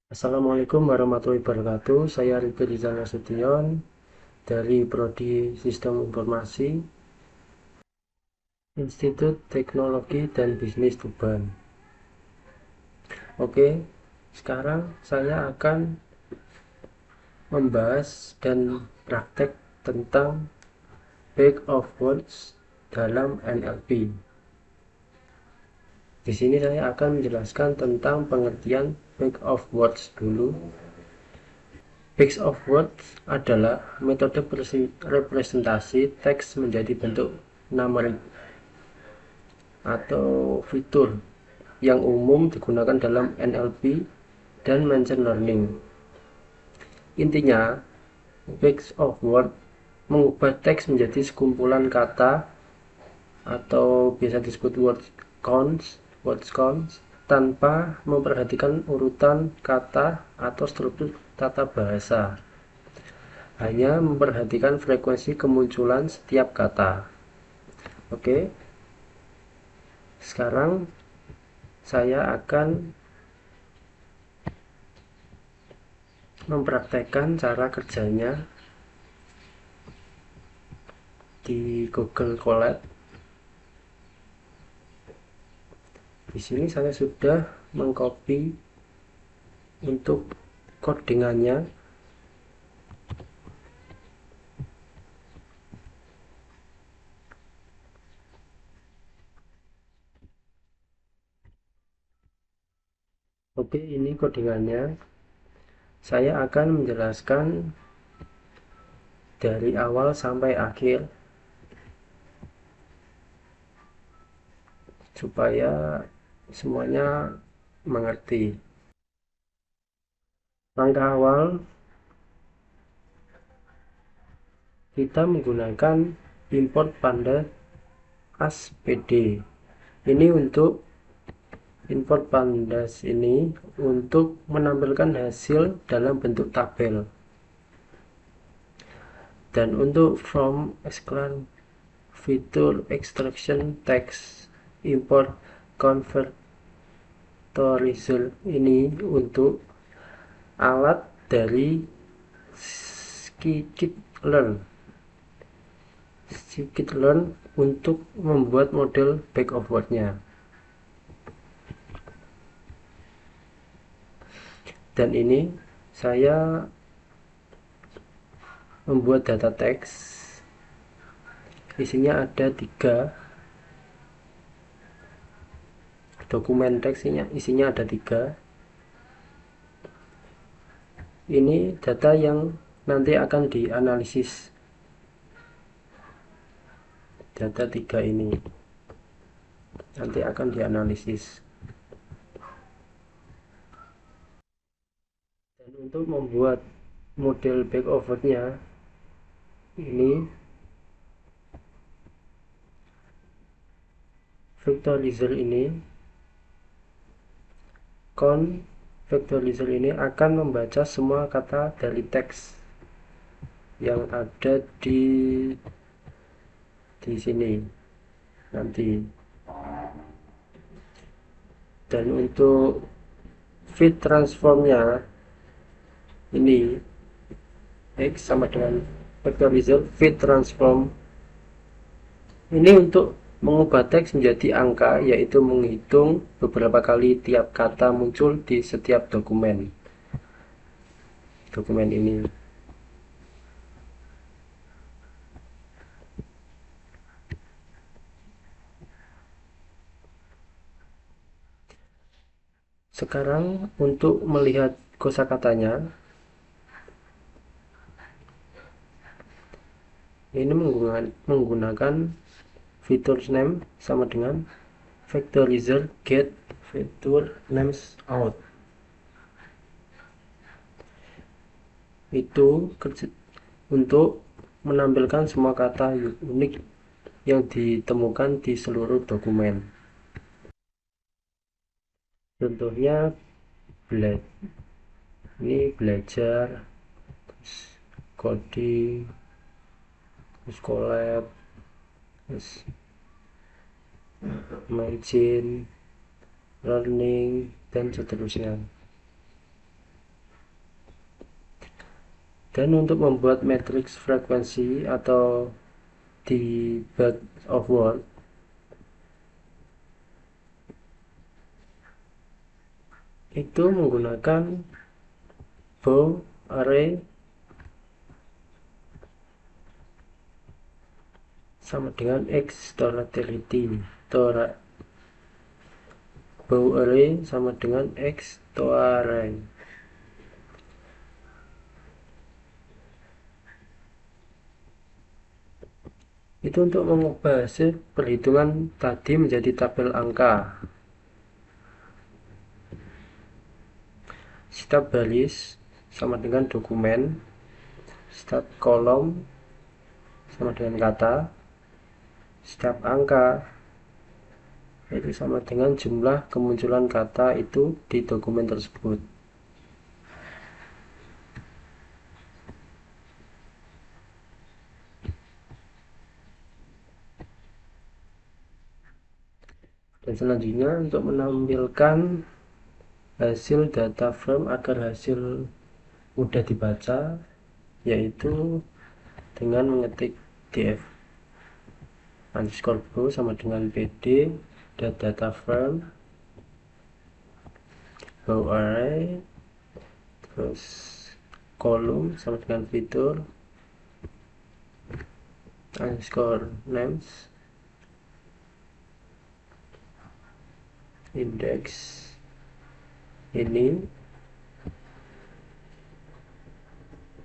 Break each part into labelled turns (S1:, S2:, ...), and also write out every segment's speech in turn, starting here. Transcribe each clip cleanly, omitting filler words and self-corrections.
S1: Assalamualaikum warahmatullahi wabarakatuh. Saya Riki Rizal Nasution dari Prodi Sistem Informasi Institut Teknologi dan Bisnis Tuban. Oke, sekarang saya akan membahas dan praktek tentang Bag of Words dalam NLP. Di sini saya akan menjelaskan tentang pengertian Bag of Words dulu. Bags of Words adalah metode representasi teks menjadi bentuk numerik atau fitur yang umum digunakan dalam NLP dan Machine Learning. Intinya, Bags of Words mengubah teks menjadi sekumpulan kata atau biasa disebut words counts tanpa memperhatikan urutan kata atau struktur tata bahasa. Hanya memperhatikan frekuensi kemunculan setiap kata. Oke. Sekarang saya akan mempraktekkan cara kerjanya di Google Colab. Di sini saya sudah mengcopy untuk codingannya. Oke, ini codingannya. Saya akan menjelaskan dari awal sampai akhir supaya semuanya mengerti. Langkah awal, kita menggunakan import pandas pd. Ini untuk import pandas ini untuk menampilkan hasil dalam bentuk tabel. Dan untuk from exclaim fitur extraction text import convert to result ini untuk alat dari scikit-learn untuk membuat model Bag of Words-nya. Dan ini saya membuat data teks, isinya ada 3 dokumen teksnya, isinya ada 3. Ini data yang nanti akan dianalisis. Data 3 ini nanti akan dianalisis. Dan untuk membuat model Bag of Words-nya, ini vectorizer ini vectorizer ini akan membaca semua kata dari teks yang ada di sini nanti. Dan untuk fit transformnya ini X sama dengan vectorizer fit transform ini untuk mengubah teks menjadi angka, yaitu menghitung beberapa kali tiap kata muncul di setiap dokumen ini. Sekarang untuk melihat kosakatanya, ini menggunakan fitur name sama dengan vectorizer get fitur names out. Itu untuk menampilkan semua kata unik yang ditemukan di seluruh dokumen. Contohnya ini belajar, terus coding, terus collab, terus machine learning, dan seterusnya. Dan untuk membuat matriks frekuensi atau di bag of word itu menggunakan bow array sama dengan x totality. Bow array sama dengan x array. Itu untuk mengubah hasil perhitungan tadi menjadi tabel angka. Setiap baris sama dengan dokumen, setiap kolom sama dengan kata, setiap angka itu sama dengan jumlah kemunculan kata itu di dokumen tersebut. Dan selanjutnya untuk menampilkan hasil data frame agar hasil mudah dibaca, yaitu dengan mengetik df underscore bow sama dengan pd data frame bow array, terus kolom sama dengan fitur underscore names index ini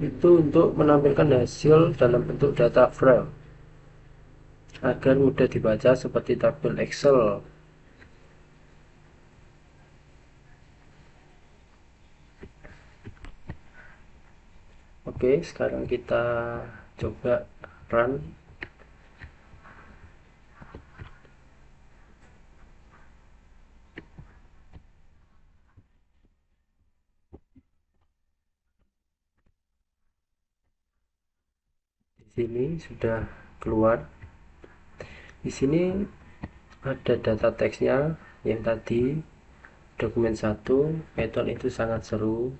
S1: itu untuk menampilkan hasil dalam bentuk data frame agar mudah dibaca seperti tabel Excel. Oke, sekarang kita coba run. Di sini sudah keluar. Di sini ada data teksnya yang tadi dokumen 1, Python itu sangat seru.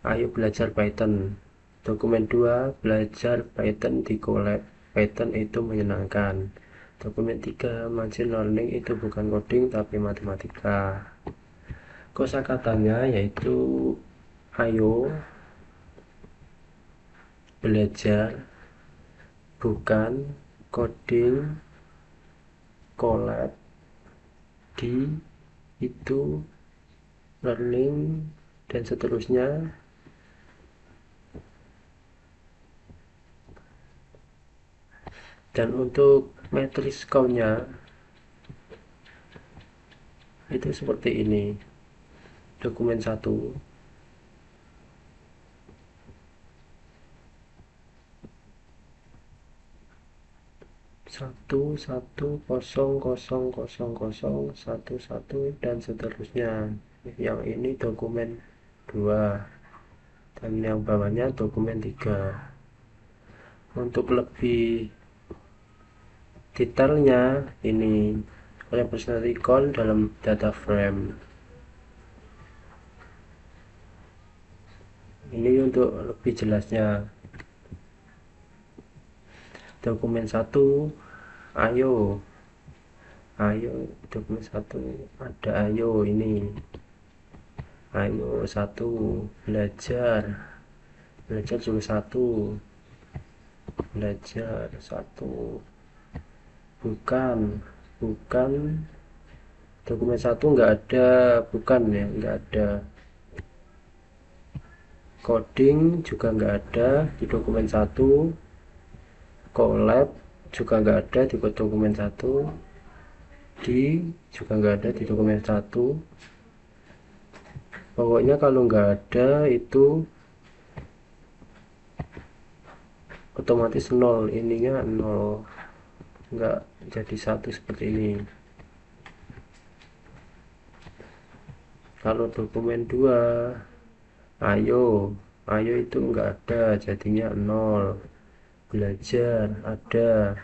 S1: Ayo belajar Python. Dokumen 2, belajar Python di Colab. Python itu menyenangkan. Dokumen 3, machine learning itu bukan coding tapi matematika. Kosakatanya yaitu ayo belajar bukan coding, Colab di itu learning dan seterusnya. Dan untuk matriks count-nya itu seperti ini. Dokumen 1 1 1 0 0 0 0 1 1 dan seterusnya. Yang ini dokumen 2 dan yang bawahnya dokumen 3. Untuk lebih detailnya ini representasi count dalam data frame. Ini untuk lebih jelasnya. Dokumen 1 ayo dokumen 1 ada ayo ini. Ayo 1 belajar juga 1 belajar 1 bukan dokumen 1 nggak ada bukan ya, nggak ada coding juga nggak ada di dokumen 1, Colab juga nggak ada di dokumen 1, di juga nggak ada di dokumen 1. Pokoknya kalau nggak ada itu otomatis 0, ininya 0, nggak jadi 1 seperti ini. Kalau dokumen 2 ayo itu nggak ada, jadinya 0. Belajar ada,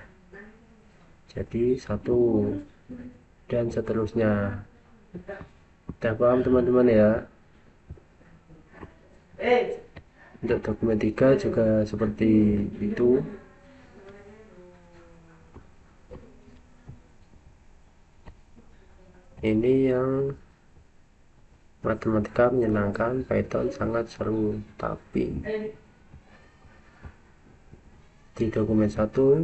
S1: jadi 1 dan seterusnya. Udah paham teman-teman ya? Untuk dokumen 3 juga seperti itu. Ini yang matematika menyenangkan, Python sangat seru. Tapi di dokumen 1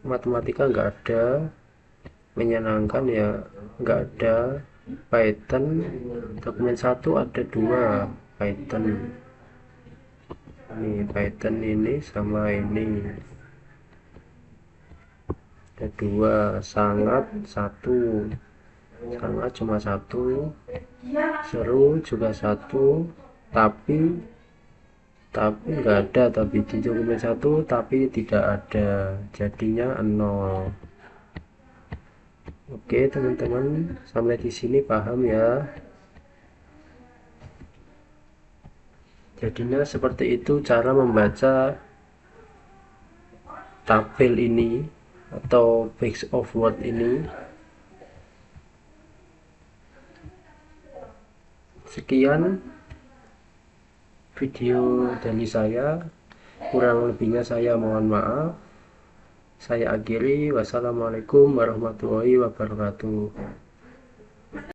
S1: matematika nggak ada, menyenangkan ya nggak ada. Python dokumen 1 ada 2 Python. Ini Python ini sama ini ada 2. Sangat cuma 1, seru juga 1, tapi nggak ada, tapi di dokumen 1 tapi tidak ada, jadinya 0. Oke teman-teman, sampai di sini paham ya. Jadinya seperti itu cara membaca tabel ini atau Bags of Word ini. Sekian video dari saya, kurang lebihnya saya mohon maaf. Saya akhiri, wassalamualaikum warahmatullahi wabarakatuh.